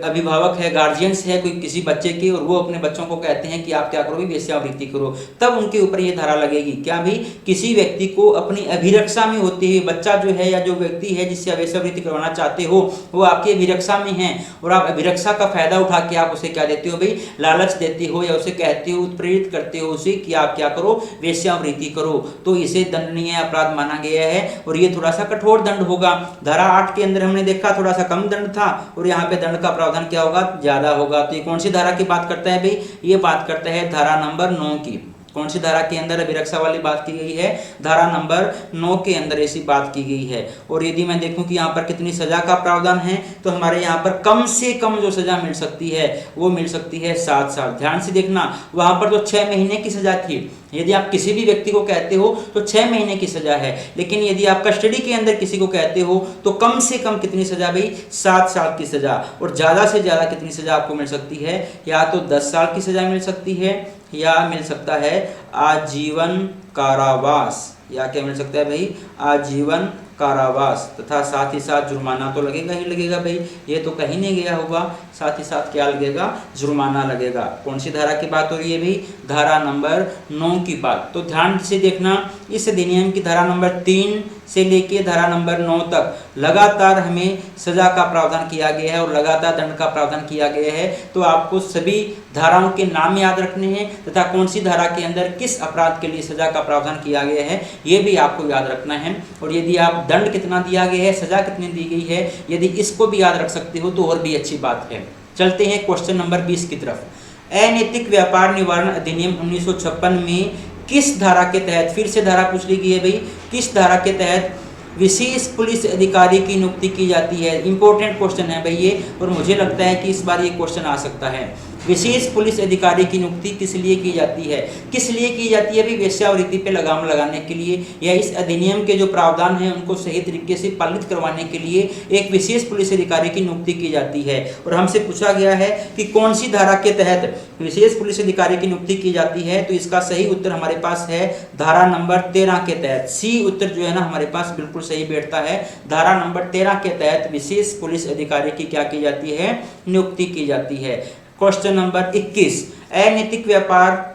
अभिभावक है, गार्जियंस है कोई किसी बच्चे के, और वो अपने बच्चों को कहते हैं कि आप क्या करो, वेश्यावृत्ति करो, तब उनके ऊपर ये धारा लगेगी। क्या भी? किसी व्यक्ति को अपनी अभिरक्षा में होते हुए, बच्चा जो है या जो व्यक्ति है जिससे वेश्यावृत्ति करवाना चाहते हो वो आपकी अभिरक्षा में है, और आप अभिरक्षा का फायदा उठा के आप उसे क्या देते हो भाई? लालच देते हो, या उसे कहते हो, उत्प्रेरित करते हो उसे कि आप क्या करो, वेश्यावृत्ति करो, तो इसे दंडनीय अपराध माना गया है। और ये थोड़ा सा कठोर दंड होगा। धारा 8 के अंदर हमने देखा थोड़ा सा कम दंड था, और यहाँ पे दंड का प्रावधान क्या होगा? ज्यादा होगा। तो ये कौन सी धारा की बात करता है भाई? ये बात करता है धारा नंबर 9 की। कौन सी धारा के अंदर अभिरक्षा वाली बात की गई है? धारा नंबर 9 के अंदर ऐसी बात की गई है। और यदि मैं देखूं कि यहाँ पर कितनी सजा का प्रावधान है, तो हमारे यहाँ पर कम से कम जो सजा मिल सकती है वो मिल सकती है 7 साल। ध्यान से देखना, वहां पर तो 6 महीने की सजा थी। यदि आप किसी भी व्यक्ति को कहते हो तो 6 महीने की सजा है, लेकिन यदि आप कस्टडी के अंदर किसी को कहते हो तो कम से कम कितनी सजा भाई? 7 साल की सजा। और ज्यादा से ज्यादा कितनी सजा आपको मिल सकती है? या तो 10 साल की सजा मिल सकती है, या मिल सकता है आजीवन कारावास। या क्या मिल सकता है भाई? आजीवन कारावास। तथा साथ ही साथ जुर्माना तो लगेगा ही लगेगा भाई, ये तो कहीं नहीं गया होगा। साथ ही साथ क्या लगेगा? जुर्माना लगेगा। कौन सी धारा की बात हो रही है भाई? धारा नंबर 9 की बात। तो ध्यान से देखना, इस अधिनियम की धारा नंबर 3 से लेके धारा नंबर 9 तक लगातार हमें सजा का प्रावधान किया गया है और लगातार दंड का प्रावधान किया गया है। तो आपको सभी धाराओं के नाम याद रखने हैं तथा कौन सी धारा के अंदर किस अपराध के लिए सजा का प्रावधान किया गया है ये भी आपको याद रखना है। और यदि आप दंड कितना दिया गया है, सजा कितनी दी गई है, यदि इसको भी याद रख सकते हो तो और भी अच्छी बात है। चलते हैं क्वेश्चन नंबर 20 की तरफ। अनैतिक व्यापार निवारण अधिनियम 1956 में किस धारा के तहत, फिर से धारा पूछ ली गई है भाई, किस धारा के तहत विशेष पुलिस अधिकारी की नियुक्ति की जाती है? इंपॉर्टेंट क्वेश्चन है भाई ये, और मुझे लगता है कि इस बार ये क्वेश्चन आ सकता है। विशेष पुलिस अधिकारी की नियुक्ति किस लिए की जाती है? किस लिए की जाती है भाई? वेश्यावृत्ति पे लगाम लगाने के लिए, या इस अधिनियम के जो प्रावधान हैं उनको सही तरीके से पालित करवाने के लिए एक विशेष पुलिस अधिकारी की नियुक्ति की जाती है। और हमसे पूछा गया है कि कौन सी धारा के तहत विशेष पुलिस अधिकारी की नियुक्ति की जाती है, तो इसका सही उत्तर हमारे पास है धारा नंबर 13 के तहत। सी उत्तर जो है ना हमारे पास बिल्कुल सही बैठता है। धारा नंबर 13 के तहत विशेष पुलिस अधिकारी की क्या की जाती है? नियुक्ति की जाती है। क्वेश्चन नंबर 21, अनैतिक व्यापार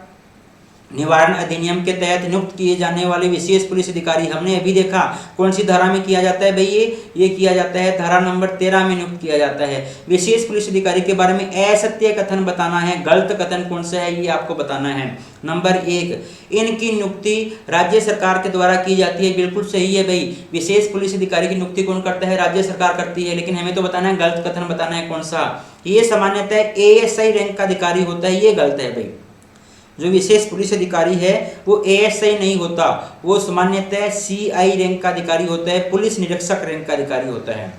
निवारण अधिनियम के तहत नियुक्त किए जाने वाले विशेष पुलिस अधिकारी हमने अभी देखा कौन सी धारा में किया जाता है भाई? ये किया जाता है धारा नंबर 13 में नियुक्त किया जाता है। विशेष पुलिस अधिकारी के बारे में असत्य कथन बताना है, गलत कथन कौन सा है ये आपको बताना है। नंबर 1, इनकी नियुक्ति राज्य सरकार के द्वारा की जाती है। बिल्कुल सही है भाई, विशेष पुलिस अधिकारी की नियुक्ति कौन करता है? राज्य सरकार करती है। लेकिन हमें तो बताना है गलत कथन बताना है कौन सा। ये सामान्यतः ASI रैंक का अधिकारी होता है, ये गलत है भाई। जो विशेष पुलिस अधिकारी है वो एएसआई नहीं होता, वो सामान्यतः सीआई रैंक का अधिकारी होता है, पुलिस निरीक्षक रैंक का अधिकारी होता है।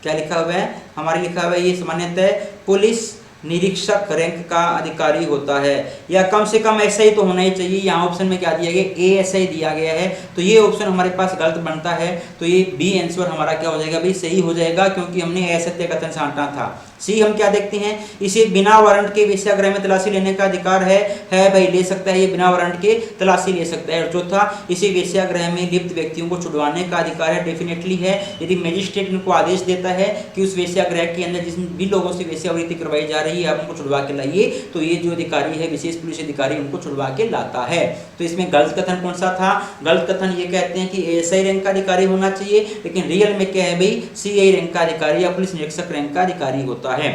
क्या लिखा हुआ है हमारे, लिखा हुआ है ये सामान्यतः पुलिस निरीक्षक रैंक का अधिकारी होता है, या कम से कम ऐसा ही तो होना ही चाहिए। यहाँ ऑप्शन में क्या दिया गया, एएसआई दिया गया है, तो ये ऑप्शन हमारे पास गलत बनता है, तो ये बी आंसर हमारा क्या हो जाएगा भाई, सही हो जाएगा, क्योंकि हमने असत्य कथन छांटना था। सी हम क्या देखते हैं, इसे बिना वारंट के वेश्यागृह में तलाशी लेने का अधिकार है भाई, ले सकता है, ये बिना वारंट के तलाशी ले सकता है। और चौथा, इसे वेश्यागृह में लिप्त व्यक्तियों को छुड़वाने का अधिकार है, डेफिनेटली है। यदि मजिस्ट्रेट इनको आदेश देता है कि उस वेश्यागृह के अंदर जिन भी लोगों से वेश्यावृत्ति करवाई जा रही है आप उनको छुड़वा के लाइए, तो ये जो अधिकारी है विशेष पुलिस अधिकारी उनको छुड़वा के लाता है। तो इसमें गलत कथन कौन सा था, गलत कथन ये कहते हैं कि एएसआई रैंक का अधिकारी होना चाहिए, लेकिन रियल में क्या है भाई, सीआई रैंक का अधिकारी या पुलिस निरीक्षक रैंक का अधिकारी होता है।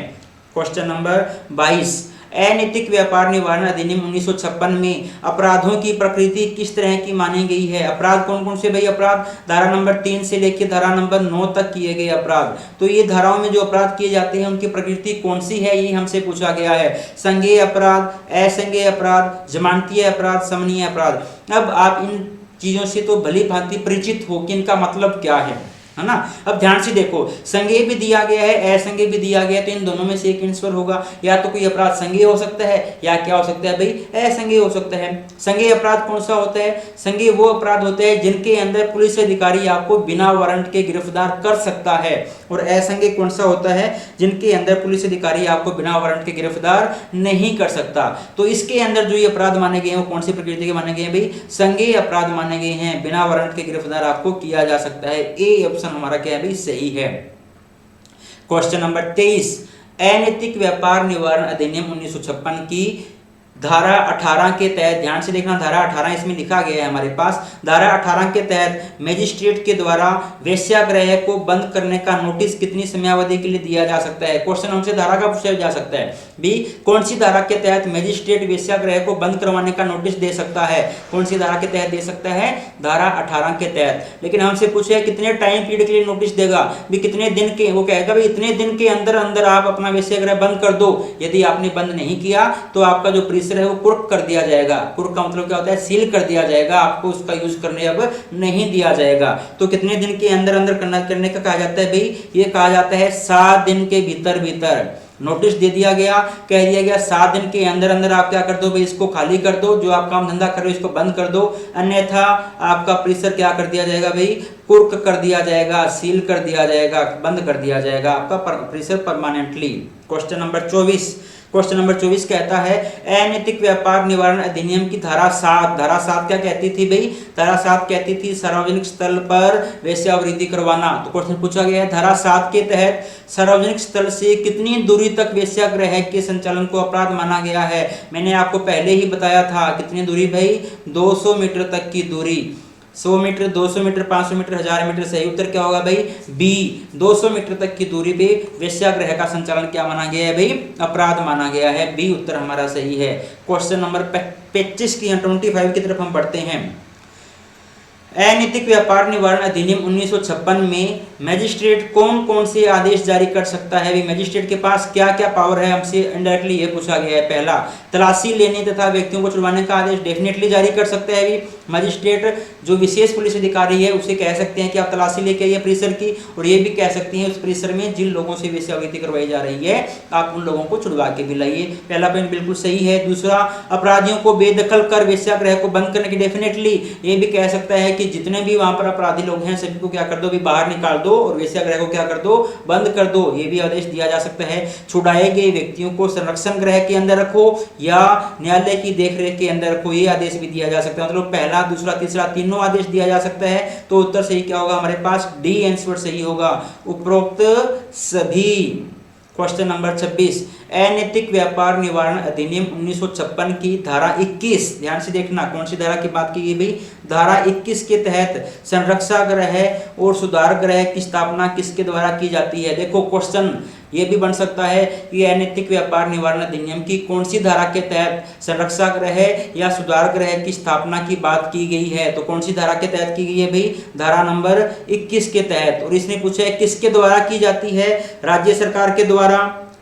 क्वेश्चन नंबर 22, अनैतिक व्यापार निवारण अधिनियम 1956 में अपराधों की प्रकृति किस तरह की मानी गई है। अपराध कौन कौन से भाई, अपराध धारा नंबर 3 से लेकर धारा नंबर 9 तक किए गए अपराध। तो ये धाराओं में जो अपराध किए जाते हैं उनकी प्रकृति कौन सी है, ये हमसे पूछा गया है। संज्ञेय अपराध, असंज्ञेय अपराध, जमानतीय अपराध, समनीय अपराध। अब आप इन चीजों से तो भली भांति परिचित हो कि इनका मतलब क्या है ना। अब ध्यान से देखो, संज्ञेय भी दिया गया है, असंज्ञेय भी दिया गया है, तो इन दोनों में से एक आंसर होगा। या तो कोई अपराध संज्ञेय हो सकता है या क्या हो सकता है भाई, असंज्ञेय हो सकता है। संज्ञेय अपराध कौन सा होता है, संज्ञेय वो अपराध होते हैं जिनके अंदर पुलिस अधिकारी आपको बिना वारंट के गिरफ्तार कर सकता है। और असंज्ञेय कौन सा होता है, जिनके अंदर पुलिस अधिकारी आपको बिना वारंट के गिरफ्तार नहीं कर सकता। तो इसके अंदर जो ये अपराध माने गए हैं वो कौन सी प्रकृति के माने गए हैं भाई, संज्ञेय अपराध माने गए हैं, बिना वारंट के गिरफ्तार आपको किया जा सकता है। ए ऑप्शन हमारा क्या है भाई, सही है। क्वेश्चन नंबर 23, अनैतिक व्यापार निवारण अधिनियम 1956 की धारा 18 के तहत, ध्यान से देखना, धारा 18 इसमें लिखा गया है हमारे पास। धारा 18 के तहत मजिस्ट्रेट के द्वारा वेश्यागृह को बंद करने का नोटिस कितनी समयावधि के लिए दिया जा सकता है। क्वेश्चन हमसे धारा का पूछा जा सकता है, बी कौन सी धारा के तहत मजिस्ट्रेट वेश्यागृह को बंद करवाने का नोटिस दे सकता है, कौन सी धारा के तहत दे सकता है, धारा 18 के तहत। लेकिन हमसे पूछा है कितने टाइम पीरियड के लिए नोटिस देगा, भी कितने दिन के, वो कहेगा भाई इतने दिन के अंदर अंदर आप अपना वेश्यागृह बंद कर दो। यदि आपने बंद नहीं किया तो आपका जो है वो कुर्क कर दिया जाएगा। कुर्क का मतलब क्या होता है, सील कर दिया जाएगा, आपको उसका यूज करने अब नहीं दिया जाएगा। तो कितने दिन के अंदर अंदर करने का कहा जाता है भाई, ये कहा जाता है 7 दिन के भीतर भीतर। नोटिस दे दिया गया, कह दिया गया 7 दिन के अंदर अंदर आप क्या कर दो भाई, इसको खाली कर दो, जो आप काम धंधा कर रहे हो इसको बंद कर दो, अन्यथा आपका परिसर क्या कर दिया जाएगा भाई, कुर्क कर दिया जाएगा, सील कर दिया जाएगा, बंद कर दिया जाएगा आपका परिसर permanently. Question number 24, question number 24 कहता है अनैतिक व्यापार निवारण अधिनियम की धारा 7, धारा 7 क्या कहती थी भाई, धारा 7 कहती थी सार्वजनिक स्थल पर वेश्यावृत्ति करवाना। तो क्वेश्चन पूछा गया है धारा 7 के तहत सार्वजनिक स्थल से कितनी दूरी तक वेश्यागृह के संचालन को अपराध माना गया है। मैंने आपको पहले ही बताया था, कितनी दूरी भाई, 200 मीटर तक की दूरी। 100 मीटर, 200 मीटर, 500 मीटर, 1000 मीटर, सही उत्तर क्या होगा भाई, बी 200 मीटर तक की दूरी पे वेश्यागृह का संचालन क्या माना गया है भाई, अपराध माना गया है। बी उत्तर हमारा सही है। क्वेश्चन नंबर 25 की 25 की तरफ हम बढ़ते हैं। अनैतिक व्यापार निवारण अधिनियम 1956 में मजिस्ट्रेट कौन कौन से आदेश जारी कर सकता है, भी मजिस्ट्रेट के पास क्या क्या पावर है, हमसे इनडायरेक्टली ये पूछा गया है। पहला, तलाशी लेने तथा व्यक्तियों को छुड़वाने का आदेश डेफिनेटली जारी कर सकता है भी मजिस्ट्रेट। जो विशेष पुलिस अधिकारी है उसे कह सकते हैं कि आप तलाशी लेके आइए परिसर की, और ये भी कह सकती हैं उस परिसर में जिन लोगों से वेश्यावृत्ति करवाई जा रही है आप उन लोगों को छुड़वा के भी लाइए। पहला पॉइंट बिल्कुल सही है। दूसरा, अपराधियों को बेदखल कर वेश्यागृह को बंद करने की डेफिनेटली ये भी कह सकता है कि जितने भी वहां पर अपराधी लोग हैं सभी को क्या कर दो भी बाहर निकाल दो और वेश्यागृह को क्या कर दो, बंद कर दो, ये भी आदेश दिया जा सकता है। छुड़ाए गए व्यक्तियों को संरक्षण गृह के अंदर रखो या न्यायालय की देखरेख के अंदर रखो, ये आदेश भी दिया जा सकता है। मतलब पहला, दूसरा, तीसरा तीनों आदेश दिया जा सकता है। तो उत्तर सही क्या होगा हमारे पास, डी आंसर सही होगा, उपरोक्त सभी। क्वेश्चन नंबर 26, अनैतिक व्यापार निवारण अधिनियम 1956 की धारा 21, ध्यान से देखना कौन सी धारा की बात की गई भाई, धारा 21 के तहत संरक्षा गृह और सुधार गृह की स्थापना किसके द्वारा की जाती है। देखो क्वेश्चन ये भी बन सकता है कि अनैतिक व्यापार निवारण अधिनियम की कौन सी धारा के तहत संरक्षा गृह या सुधार गृह की स्थापना की बात की गई है। तो कौन सी धारा के तहत की गई है भाई, धारा नंबर 21 के तहत। और इसने पूछा है किसके द्वारा की जाती है, राज्य सरकार के द्वारा,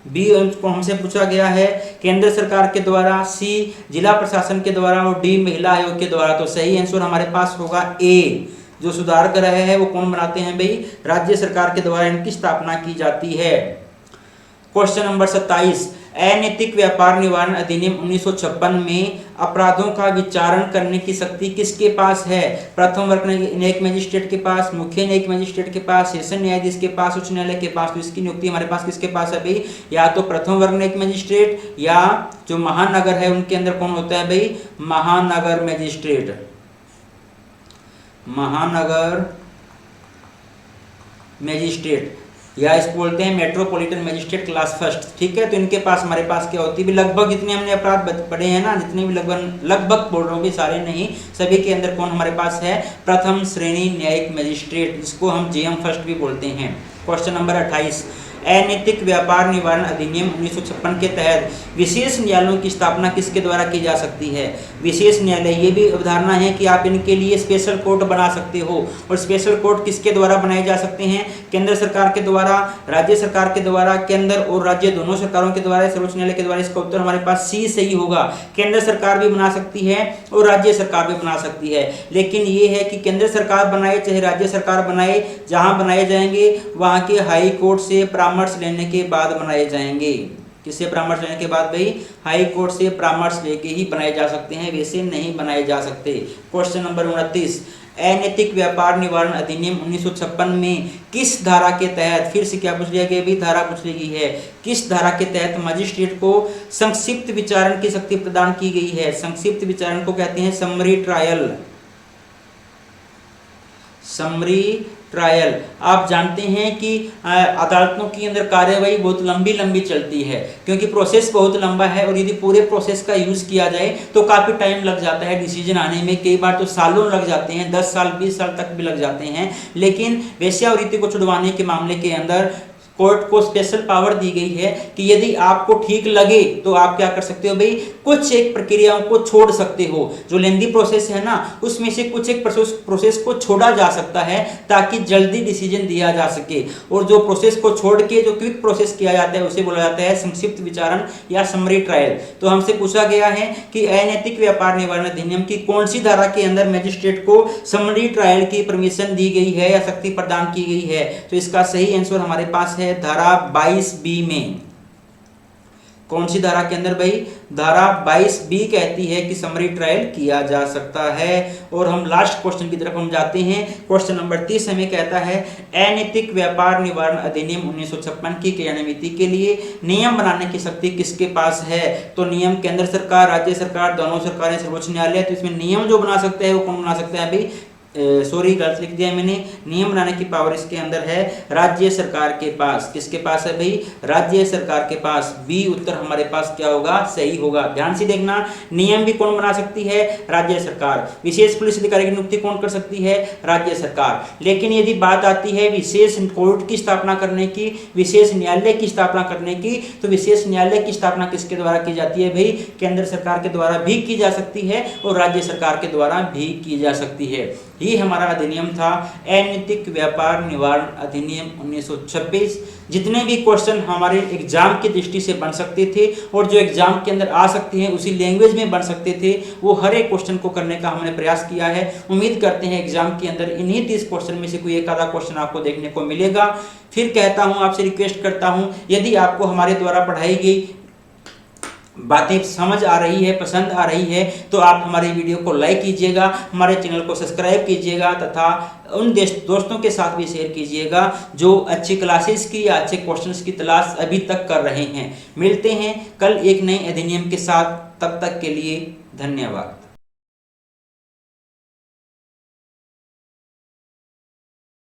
बी को हमसे पूछा गया है केंद्र सरकार के द्वारा, सी जिला प्रशासन के द्वारा और डी महिला आयोग के द्वारा। तो सही आंसर हमारे पास होगा ए। जो सुधार ग्रह है वो कौन बनाते हैं भाई? राज्य सरकार के द्वारा इनकी स्थापना की जाती है। क्वेश्चन नंबर 27, अनैतिक व्यापार निवारण अधिनियम 1956 में अपराधों का विचारण करने की शक्ति किसके पास है? प्रथम वर्ग न्यायिक मजिस्ट्रेट के पास, मुख्य न्यायिक मजिस्ट्रेट के पास, सेशन न्यायाधीश के पास, उच्च न्यायालय के पास। तो इसकी नियुक्ति हमारे पास किसके पास है भाई? या तो प्रथम वर्ग न्यायिक मजिस्ट्रेट या जो महानगर है उनके अंदर कौन होता है भाई? महानगर मजिस्ट्रेट। महानगर मजिस्ट्रेट या इसको बोलते हैं मेट्रोपॉलिटन मजिस्ट्रेट क्लास फर्स्ट। ठीक है, तो इनके पास हमारे पास क्या होती है? लगभग जितने हमने अपराध पढ़े हैं ना, जितने भी लगभग बोल रहा हूँ, सारे नहीं, सभी के अंदर कौन हमारे पास है? प्रथम श्रेणी न्यायिक मजिस्ट्रेट, जिसको हम जेएम फर्स्ट भी बोलते हैं। क्वेश्चन नंबर 28, अनैतिक व्यापार निवारण अधिनियम 1956 के तहत विशेष न्यायालयों की स्थापना किसके द्वारा की जा सकती है? विशेष न्यायालय, ये भी अवधारणा है कि आप इनके लिए स्पेशल कोर्ट बना सकते हो। और स्पेशल कोर्ट किसके द्वारा बनाए जा सकते हैं? केंद्र सरकार के द्वारा, राज्य सरकार के द्वारा, केंद्र और राज्य दोनों सरकारों के द्वारा, सर्वोच्च न्यायालय के द्वारा। इसका उत्तर हमारे पास सी सही होगा। केंद्र सरकार भी बना सकती है और राज्य सरकार भी बना सकती है, लेकिन ये है कि केंद्र सरकार बनाए चाहे राज्य सरकार बनाए, जहां बनाए जाएंगे वहां के हाई कोर्ट से परामर्श लेने के बाद बनाए जाएंगे। किससे परामर्श लेने के बाद भाई? हाई कोर्ट से परामर्श लेके ही बनाए जा सकते हैं, वैसे नहीं बनाए जा सकते। क्वेश्चन नंबर 29, अनैतिक व्यापार निवारण अधिनियम 1956 में किस धारा के तहत, फिर से क्या पूछ लिया गया भी? धारा पूछ ली गई है। किस धारा के तहत मजिस्ट्रेट को संक्षिप्त विचारण की शक्ति प्रदान की गई है? संक्षिप्त विचारण को कहते हैं समरी ट्रायल। Summary trial. आप जानते हैं कि अदालतों के अंदर कार्यवाही बहुत लंबी चलती है, क्योंकि प्रोसेस बहुत लंबा है और यदि पूरे प्रोसेस का यूज किया जाए तो काफी टाइम लग जाता है डिसीजन आने में। कई बार तो सालों लग जाते हैं, 10 साल 20 साल तक भी लग जाते हैं। लेकिन वेश्यावृत्ति को छुड़वाने के मामले के अंदर कोर्ट को स्पेशल पावर दी गई है कि यदि आपको ठीक लगे तो आप क्या कर सकते हो भाई? कुछ एक प्रक्रियाओं को छोड़ सकते हो। जो लेंदी प्रोसेस है ना, उसमें से कुछ एक प्रोसेस को छोड़ा जा सकता है ताकि जल्दी डिसीजन दिया जा सके। और जो प्रोसेस को छोड़ के जो क्विक प्रोसेस किया जाता है उसे बोला जाता है संक्षिप्त विचारण या समरी ट्रायल। तो हमसे पूछा गया है कि अनैतिक व्यापार निवारण अधिनियम की कौन सी धारा के अंदर मजिस्ट्रेट को समरी ट्रायल की परमिशन दी गई है या शक्ति प्रदान की गई है? तो इसका सही आंसर हमारे पास है धारा 22B में। कौन सी धारा के अंदर भाई? धारा 22B कहती है कि समरी ट्रायल किया जा सकता है। और हम लास्ट क्वेश्चन की तरफ हम जाते हैं। क्वेश्चन नंबर 30 हमें कहता है अनैतिक व्यापार निवारण अधिनियम 1956 की क्रियान्विति के लिए नियम बनाने की शक्ति किसके पास है? तो नियम केंद्र सरकार, राज्य सरकार, दोनों सरकारें, सर्वोच्च न्यायालय। तो इसमें नियम जो बना सकते हैं वो कौन बना सकता है भाई? सॉरी, गलत लिख दिया मैंने। नियम बनाने की पावर इसके अंदर है राज्य सरकार के पास। किसके पास है भाई? राज्य सरकार के पास। बी उत्तर हमारे पास क्या होगा? सही होगा। ध्यान से देखना, नियम भी कौन बना सकती है? राज्य सरकार। विशेष पुलिस अधिकारी की नियुक्ति कौन कर सकती है? राज्य सरकार। लेकिन यदि बात आती है विशेष कोर्ट की स्थापना करने की, विशेष न्यायालय की स्थापना करने की, तो विशेष न्यायालय की स्थापना किसके द्वारा की जाती है भाई? केंद्र सरकार के द्वारा भी की जा सकती है और राज्य सरकार के द्वारा भी की जा सकती है। ये हमारा अधिनियम था अनैतिक व्यापार निवारण अधिनियम 1926। जितने भी क्वेश्चन हमारे एग्जाम की दृष्टि से बन सकते थे और जो एग्जाम के अंदर आ सकते हैं उसी लैंग्वेज में बन सकते थे, वो हर एक क्वेश्चन को करने का हमने प्रयास किया है। उम्मीद करते हैं एग्जाम के अंदर इन्हीं 30 क्वेश्चन में से कोई एक आधा क्वेश्चन आपको देखने को मिलेगा। फिर कहता हूं, आपसे रिक्वेस्ट करता हूं, यदि आपको हमारे द्वारा पढ़ाई गई बातें समझ आ रही है, पसंद आ रही है, तो आप हमारी वीडियो को लाइक कीजिएगा, हमारे चैनल को सब्सक्राइब कीजिएगा तथा उन दोस्तों के साथ भी शेयर कीजिएगा जो अच्छी क्लासेस की या अच्छे क्वेश्चंस की तलाश अभी तक कर रहे हैं। मिलते हैं कल एक नए अधिनियम के साथ, तब तक के लिए धन्यवाद।